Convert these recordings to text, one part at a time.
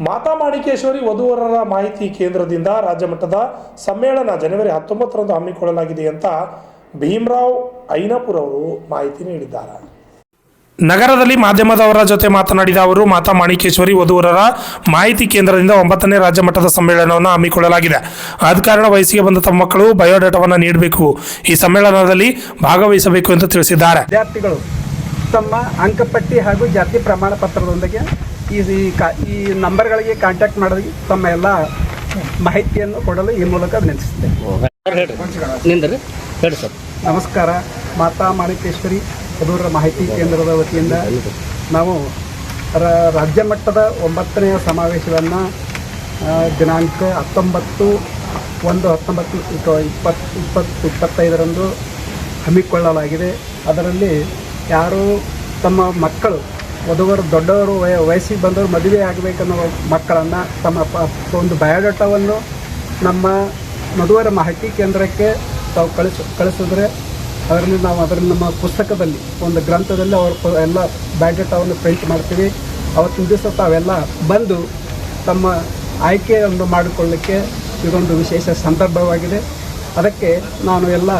ಮಾತಾ ಮಾಣಿಕೇಶ್ವರಿ ವಧುವರರ ಮಾಹಿತಿ ಕೇಂದ್ರದಿಂದ ರಾಜ್ಯ ಮಟ್ಟದ ಸಮ್ಮೇಳನ ಜನವರಿ 19ರಂದು ಹಮ್ಮಿಕೊಳ್ಳಲಾಗಿದೆ ಅಂತ ಭೀಮರಾವ್ ಐನಾಪುರ್ ಅವರು ಮಾಹಿತಿ ನೀಡಿದ್ದಾರೆ. ನಗರದಲ್ಲಿ ಮಾಧ್ಯಮದವರ ಜೊತೆ ಮಾತನಾಡಿದ ಅವರು, ಮಾತಾ ಮಾಣಿಕೇಶ್ವರಿ ವಧುವರರ ಮಾಹಿತಿ ಕೇಂದ್ರದಿಂದ 9ನೇ ರಾಜ್ಯ ಮಟ್ಟದ ಸಮ್ಮೇಳನವನ್ನು ಹಮ್ಮಿಕೊಳ್ಳಲಾಗಿದೆ. ಆದ ಕಾರಣ ವಯಸ್ಸಿಗೆ ಬಂದ ತಮ್ಮ ಮಕ್ಕಳು ಬಯೋಡಾಟಾವನ್ನು ನೀಡಬೇಕು, ಈ ಸಮ್ಮೇಳನದಲ್ಲಿ ಭಾಗವಹಿಸಬೇಕು ಎಂದು ತಿಳಿಸಿದ್ದಾರೆ. ವಿದ್ಯಾರ್ಥಿಗಳು ತಮ್ಮ ಅಂಕಪಟ್ಟಿ ಹಾಗೂ ಜಾತಿ ಪ್ರಮಾಣ ಪತ್ರದೊಂದಿಗೆ ಈ ನಂಬರ್ಗಳಿಗೆ ಕಾಂಟ್ಯಾಕ್ಟ್ ಮಾಡೋದು ತಮ್ಮ ಎಲ್ಲ ಮಾಹಿತಿಯನ್ನು ಕೊಡಲು ಈ ಮೂಲಕ ವಿನಂತಿಸುತ್ತೇವೆ. ನಮಸ್ಕಾರ. ಮಾತಾ ಮಾಣಿಕೇಶ್ವರಿ ವಧುವರರ ಮಾಹಿತಿ ಕೇಂದ್ರದ ವತಿಯಿಂದ ನಾವು ರಾಜ್ಯ ಮಟ್ಟದ 9ನೇ ಸಮಾವೇಶವನ್ನು ದಿನಾಂಕ 19/1/2025 ಹಮ್ಮಿಕೊಳ್ಳಲಾಗಿದೆ. ಅದರಲ್ಲಿ ಯಾರು ತಮ್ಮ ಮಕ್ಕಳು ವಧುವರು ದೊಡ್ಡವರು ವಯಸ್ಸಿಗೆ ಬಂದವರು ಮದುವೆ ಆಗಬೇಕನ್ನೋ ಮಕ್ಕಳನ್ನು ತಮ್ಮ ಒಂದು ಬಯೋಡಾಟಾವನ್ನು ನಮ್ಮ ವಧುವರ ಮಾಹಿತಿ ಕೇಂದ್ರಕ್ಕೆ ತಾವು ಕಳಿಸಿದ್ರೆ ಅದರಲ್ಲಿ ನಮ್ಮ ಪುಸ್ತಕದಲ್ಲಿ ಒಂದು ಗ್ರಂಥದಲ್ಲಿ ಅವ್ರ ಎಲ್ಲ ಬಯೋಡಾಟಾವನ್ನು ಪ್ರಿಂಟ್ ಮಾಡ್ತೀವಿ. ಅವತ್ತಿನ ದಿವಸ ತಾವೆಲ್ಲ ಬಂದು ತಮ್ಮ ಆಯ್ಕೆಯನ್ನು ಮಾಡಿಕೊಳ್ಳಲಿಕ್ಕೆ ಇದೊಂದು ವಿಶೇಷ ಸಂದರ್ಭವಾಗಿದೆ. ಅದಕ್ಕೆ ನಾನು ಎಲ್ಲ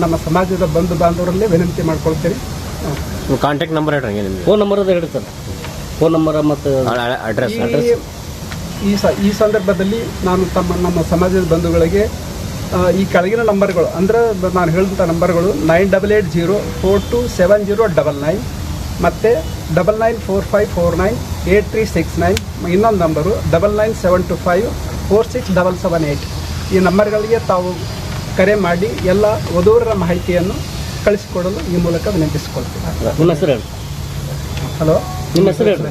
ನಮ್ಮ ಸಮಾಜದ ಬಂಧು ಬಾಂಧವರಲ್ಲಿ ವಿನಂತಿ ಮಾಡ್ಕೊಳ್ತೀನಿ. ಕಾಂಟ್ಯಾಕ್ಟ್ ನಂಬರ್ ಹೇಳ್ರಿ, ನಿಮಗೆ ಫೋನ್ ನಂಬರ್ ಅದು ಹೇಳಿ ಸರ್. ಫೋನ್ ನಂಬರ್ ಮತ್ತು ಅಡ್ರೆಸ್ ಈ ಸಂದರ್ಭದಲ್ಲಿ ನಾನು ನಮ್ಮ ಸಮಾಜದ ಬಂಧುಗಳಿಗೆ ಈ ಕೆಳಗಿನ ನಂಬರ್ಗಳು ಅಂದರೆ ನಾನು ಹೇಳಿದಂಥ ನಂಬರ್ಗಳು 9880427099 ಮತ್ತು 9945498369. ಇನ್ನೊಂದು ನಂಬರು 9972546778. ಈ ನಂಬರ್ಗಳಿಗೆ ತಾವು ಕರೆ ಮಾಡಿ ಎಲ್ಲ ವಧುವರರ ಮಾಹಿತಿಯನ್ನು ಕಳಿಸಿಕೊಡಲು ಈ ಮೂಲಕ ವಿನಂತಿಸಿಕೊಳ್ತೀನಿ. ನಿಮ್ಮ ಹೆಸರು ಹೇಳಿ. ಹಲೋ, ನಿಮ್ಮ ಹೆಸರು ಹೇಳಿ.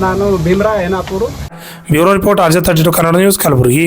ನಾನು Bhimrao Ainapur. Bureau report RJ32 Kannada news, Kalaburagi.